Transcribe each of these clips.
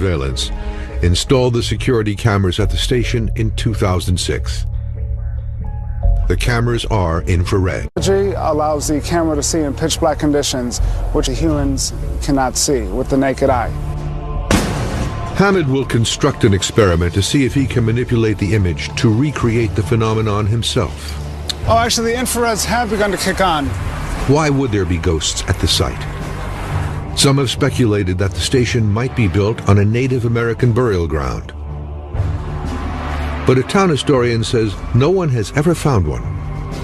surveillance, installed the security cameras at the station in 2006. The cameras are infrared. Technology allows the camera to see in pitch black conditions, which humans cannot see with the naked eye. Hamid will construct an experiment to see if he can manipulate the image to recreate the phenomenon himself. Oh, actually, the infrareds have begun to kick on. Why would there be ghosts at the site? Some have speculated that the station might be built on a Native American burial ground. But a town historian says no one has ever found one.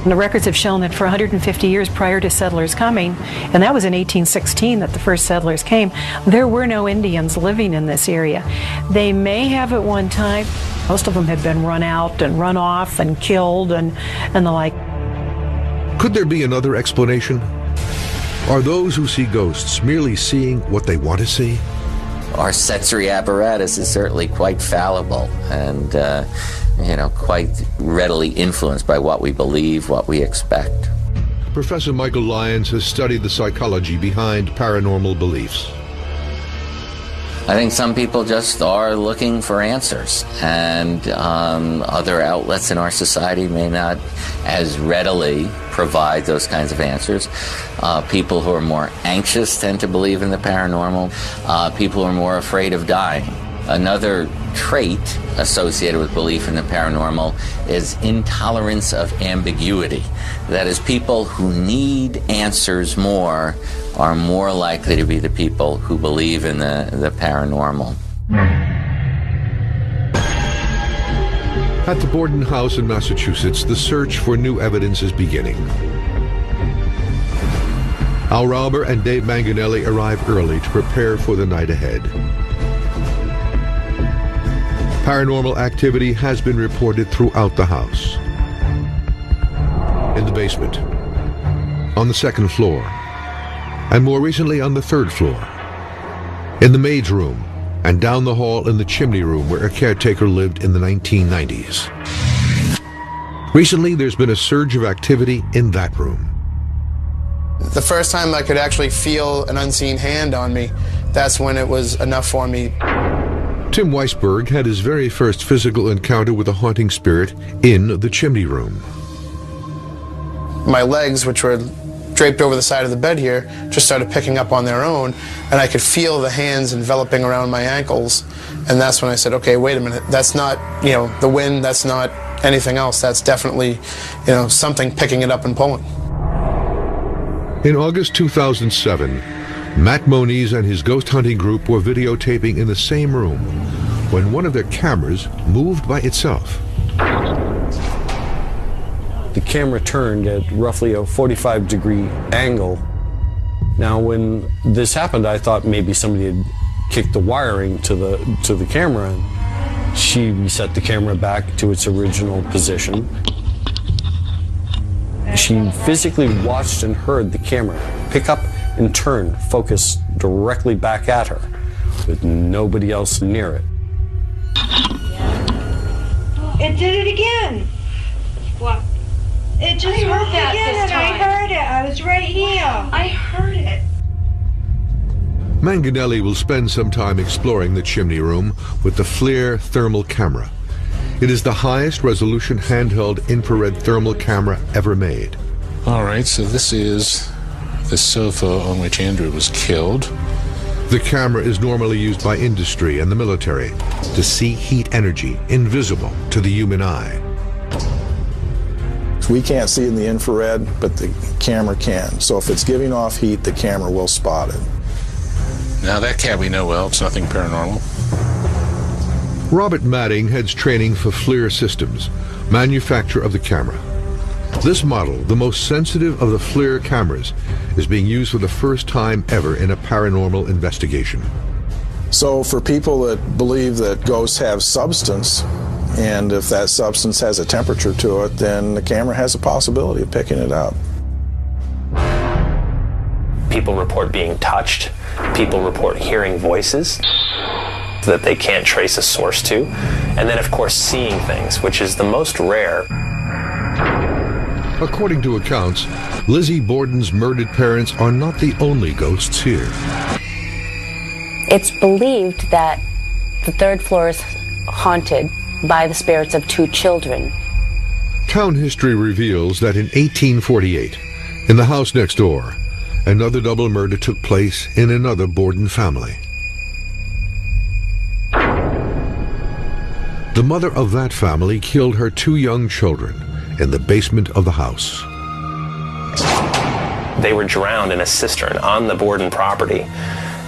The records have shown that for 150 years prior to settlers coming, and that was in 1816 that the first settlers came, there were no Indians living in this area. They may have at one time. Most of them had been run out and run off and killed and the like. Could there be another explanation? Are those who see ghosts merely seeing what they want to see? Our sensory apparatus is certainly quite fallible and, quite readily influenced by what we believe, what we expect. Professor Michael Lyons has studied the psychology behind paranormal beliefs. I think some people just are looking for answers, and other outlets in our society may not as readily provide those kinds of answers. People who are more anxious tend to believe in the paranormal. People who are more afraid of dying. Another trait associated with belief in the paranormal is intolerance of ambiguity. That is, people who need answers more are more likely to be the people who believe in the paranormal. At the Borden House in Massachusetts, the search for new evidence is beginning. Al Rauber and Dave Manganelli arrive early to prepare for the night ahead. Paranormal activity has been reported throughout the house. In the basement, on the second floor, and more recently on the third floor, in the maid's room, and down the hall in the chimney room where a caretaker lived in the 1990s. Recently, there's been a surge of activity in that room. The first time I could actually feel an unseen hand on me, that's when it was enough for me. Tim Weisberg had his very first physical encounter with a haunting spirit in the chimney room. My legs, which were draped over the side of the bed here, just started picking up on their own, and I could feel the hands enveloping around my ankles, and that's when I said, okay, wait a minute, that's not, the wind, that's not anything else, that's definitely, something picking it up and pulling. In August 2007, Matt Moniz and his ghost hunting group were videotaping in the same room when one of their cameras moved by itself. The camera turned at roughly a 45-degree angle. Now, when this happened, I thought maybe somebody had kicked the wiring to the camera. She reset the camera back to its original position. She physically watched and heard the camera pick up and turn, focus directly back at her, with nobody else near it. It did it again. What? It just heard that this time. I heard it. I was right here. I heard it. Manganelli will spend some time exploring the chimney room with the FLIR thermal camera. It is the highest resolution handheld infrared thermal camera ever made. All right, so this is the sofa on which Andrew was killed. The camera is normally used by industry and the military to see heat energy invisible to the human eye. We can't see it in the infrared, but the camera can. So if it's giving off heat, the camera will spot it. Now that cat we know well, it's nothing paranormal. Robert Madding heads training for FLIR Systems, manufacturer of the camera. This model, the most sensitive of the FLIR cameras, is being used for the first time ever in a paranormal investigation. So for people that believe that ghosts have substance, and if that substance has a temperature to it, then the camera has a possibility of picking it up. People report being touched. People report hearing voices that they can't trace a source to. And then, of course, seeing things, which is the most rare. According to accounts, Lizzie Borden's murdered parents are not the only ghosts here. It's believed that The third floor is haunted by the spirits of 2 children. Town history reveals that in 1848, in the house next door, another double murder took place in another Borden family. The mother of that family killed her 2 young children in the basement of the house. They were drowned in a cistern on the Borden property,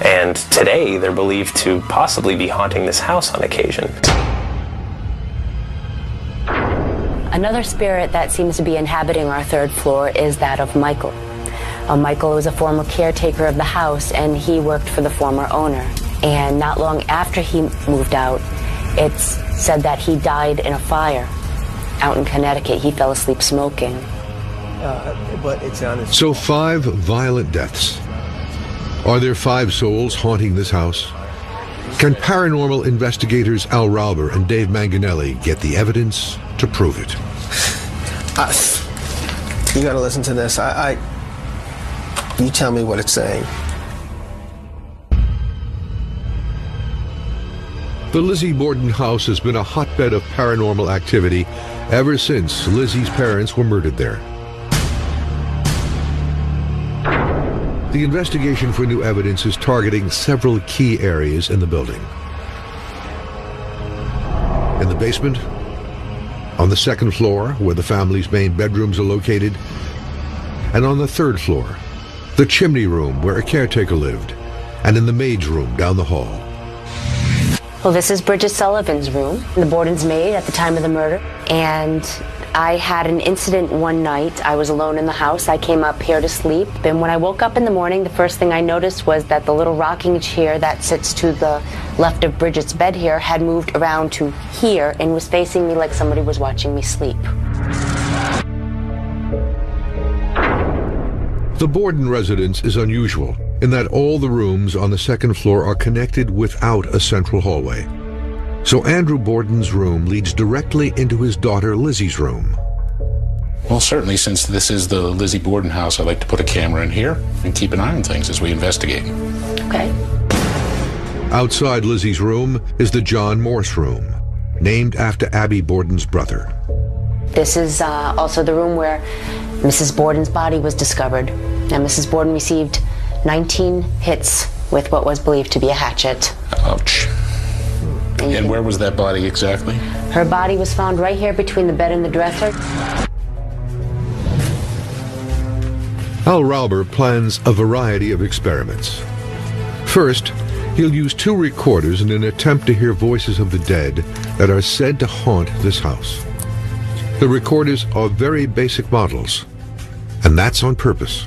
and today they're believed to possibly be haunting this house on occasion. Another spirit that seems to be inhabiting our 3rd floor is that of Michael. Michael was a former caretaker of the house, and he worked for the former owner. And not long after he moved out, it's said that he died in a fire out in Connecticut. He fell asleep smoking. But it's honest. So 5 violent deaths. Are there 5 souls haunting this house? Can paranormal investigators Al Rauber and Dave Manganelli get the evidence to prove it? You got to listen to this. You tell me what it's saying. The Lizzie Borden house has been a hotbed of paranormal activity ever since Lizzie's parents were murdered there. The investigation for new evidence is targeting several key areas in the building. In the basement, on the 2nd floor, where the family's main bedrooms are located, and on the 3rd floor, the chimney room where a caretaker lived, and in the maid's room down the hall. Well, this is Bridget Sullivan's room, the Borden's maid at the time of the murder, and I had an incident one night. I was alone in the house. I came up here to sleep, and when I woke up in the morning, the first thing I noticed was that the little rocking chair that sits to the left of Bridget's bed here had moved around to here and was facing me like somebody was watching me sleep. The Borden residence is unusual in that all the rooms on the 2nd floor are connected without a central hallway. So Andrew Borden's room leads directly into his daughter Lizzie's room. Well, certainly, since this is the Lizzie Borden house, I'd like to put a camera in here and keep an eye on things as we investigate. Okay. Outside Lizzie's room is the John Morse room, named after Abby Borden's brother. This is also the room where Mrs. Borden's body was discovered. And Mrs. Borden received 19 hits with what was believed to be a hatchet. Ouch. And where was that body exactly? Her body was found right here between the bed and the dresser. Al Rauber plans a variety of experiments. First, he'll use 2 recorders in an attempt to hear voices of the dead that are said to haunt this house. The recorders are very basic models, and that's on purpose.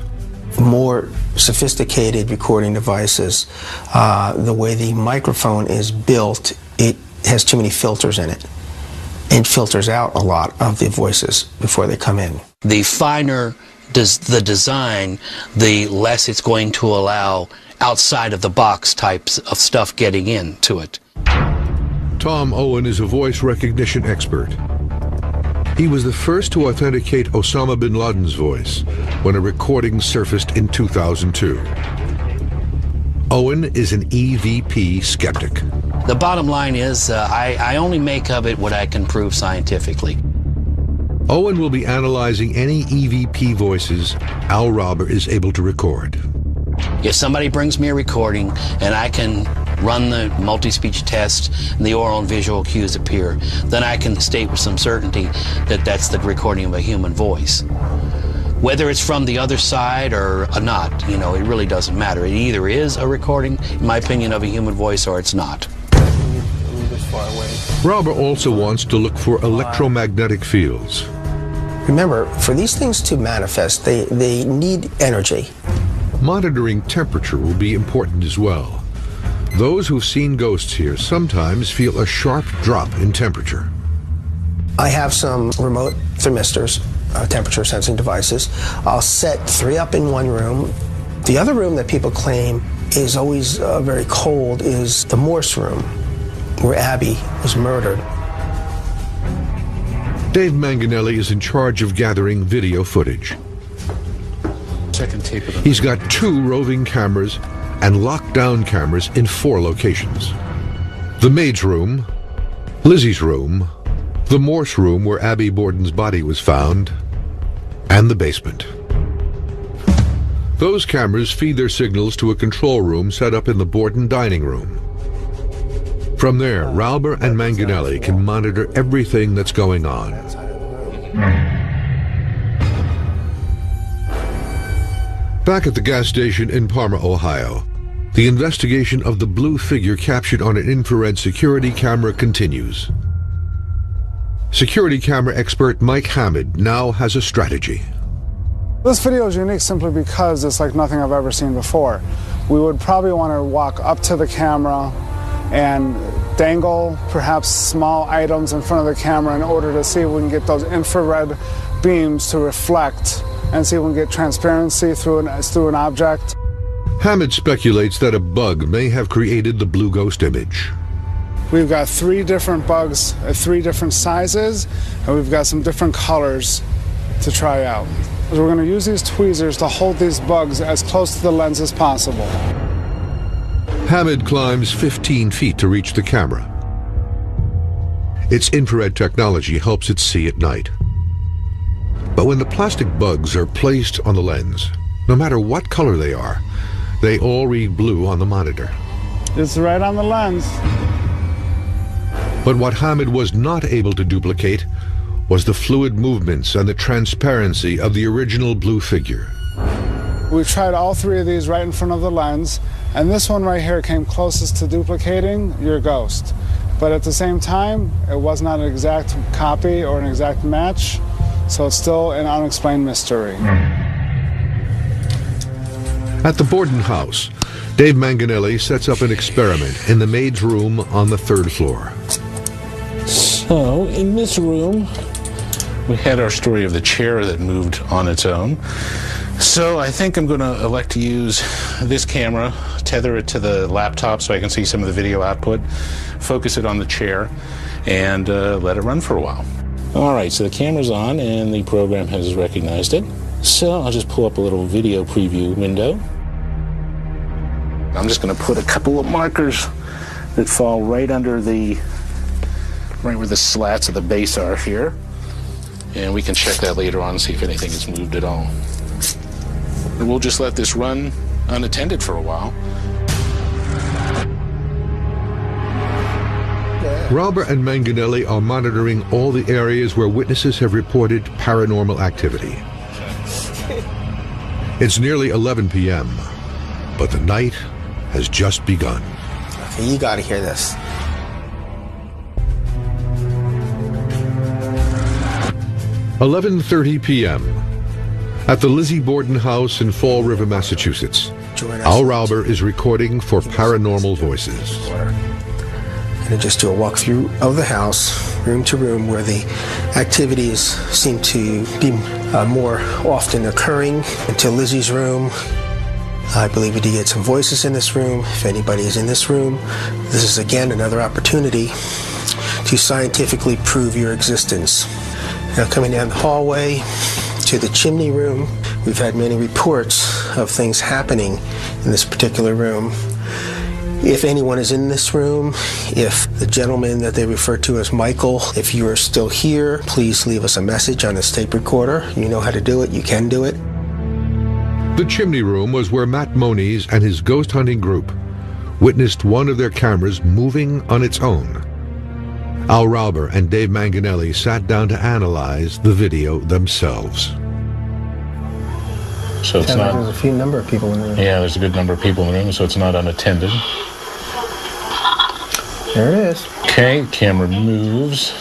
More sophisticated recording devices, the way the microphone is built, it has too many filters in it and filters out a lot of the voices before they come in. The finer the design, the less it's going to allow outside of the box types of stuff getting into it. Tom Owen is a voice recognition expert. He was the first to authenticate Osama bin Laden's voice when a recording surfaced in 2002. Owen is an EVP skeptic. The bottom line is I only make of it what I can prove scientifically. Owen will be analyzing any EVP voices Al Rauber is able to record. If somebody brings me a recording and I can run the multi-speech test and the oral and visual cues appear, then I can state with some certainty that that's the recording of a human voice. Whether it's from the other side or not, you know, it really doesn't matter. It either is a recording, in my opinion, of a human voice, or it's not. Rauber also wants to look for electromagnetic fields. Remember, for these things to manifest, they need energy. Monitoring temperature will be important as well. Those who've seen ghosts here sometimes feel a sharp drop in temperature. I have some remote thermistors, temperature sensing devices. I'll set 3 up in one room. The other room that people claim is always very cold is the Morse room, where Abby was murdered. Dave Manganelli is in charge of gathering video footage. He's got 2 roving cameras and lockdown cameras in 4 locations. the maid's room, Lizzie's room, the Morse room where Abby Borden's body was found, and the basement. Those cameras feed their signals to a control room set up in the Borden dining room. From there, Rauber and Manganelli can monitor everything that's going on. Back at the gas station in Parma, Ohio, the investigation of the blue figure captured on an infrared security camera continues. Security camera expert Mike Hammond now has a strategy. This video is unique simply because it's like nothing I've ever seen before. We would probably want to walk up to the camera and dangle perhaps small items in front of the camera in order to see if we can get those infrared beams to reflect and see if we can get transparency through an object. Hammond speculates that a bug may have created the blue ghost image. We've got 3 different bugs at 3 different sizes, and we've got some different colors to try out. We're going to use these tweezers to hold these bugs as close to the lens as possible. Hammond climbs 15 feet to reach the camera. Its infrared technology helps it see at night. But when the plastic bugs are placed on the lens, no matter what color they are, they all read blue on the monitor. It's right on the lens. But what Hammond was not able to duplicate was the fluid movements and the transparency of the original blue figure. We tried all 3 of these right in front of the lens, and this one right here came closest to duplicating your ghost. But at the same time, it was not an exact copy or an exact match, so it's still an unexplained mystery. At the Borden house, Dave Manganelli sets up an experiment in the maid's room on the 3rd floor. So, in this room, we had our story of the chair that moved on its own. So I think I'm going to elect to use this camera, tether it to the laptop so I can see some of the video output, focus it on the chair, and let it run for a while. All right, so the camera's on and the program has recognized it. So I'll just pull up a little video preview window. I'm just going to put a couple of markers that fall right under right where the slats of the base are here. And we can check that later on and see if anything has moved at all. And we'll just let this run unattended for a while. Rauber and Manganelli are monitoring all the areas where witnesses have reported paranormal activity. It's nearly 11 p.m., but the night has just begun. Okay, you gotta hear this. "11:30 p.m. at the Lizzie Borden house in Fall River, Massachusetts. Al Rauber is recording for Paranormal Voices. I'm going to just do a walkthrough of the house, room to room, where the activities seem to be more often occurring. Into Lizzie's room. I believe we did get some voices in this room. If anybody is in this room, this is again another opportunity to scientifically prove your existence. Now coming down the hallway to the chimney room, we've had many reports of things happening in this particular room. If anyone is in this room, if the gentleman that they refer to as Michael, if you are still here, please leave us a message on this tape recorder. You know how to do it, you can do it. The chimney room was where Matt Moniz and his ghost hunting group witnessed one of their cameras moving on its own. Al Rauber and Dave Manganelli sat down to analyze the video themselves. So it's not. There's a few number of people in the room. Yeah, there's a good number of people in the room, so it's not unattended. There it is. Okay, camera moves.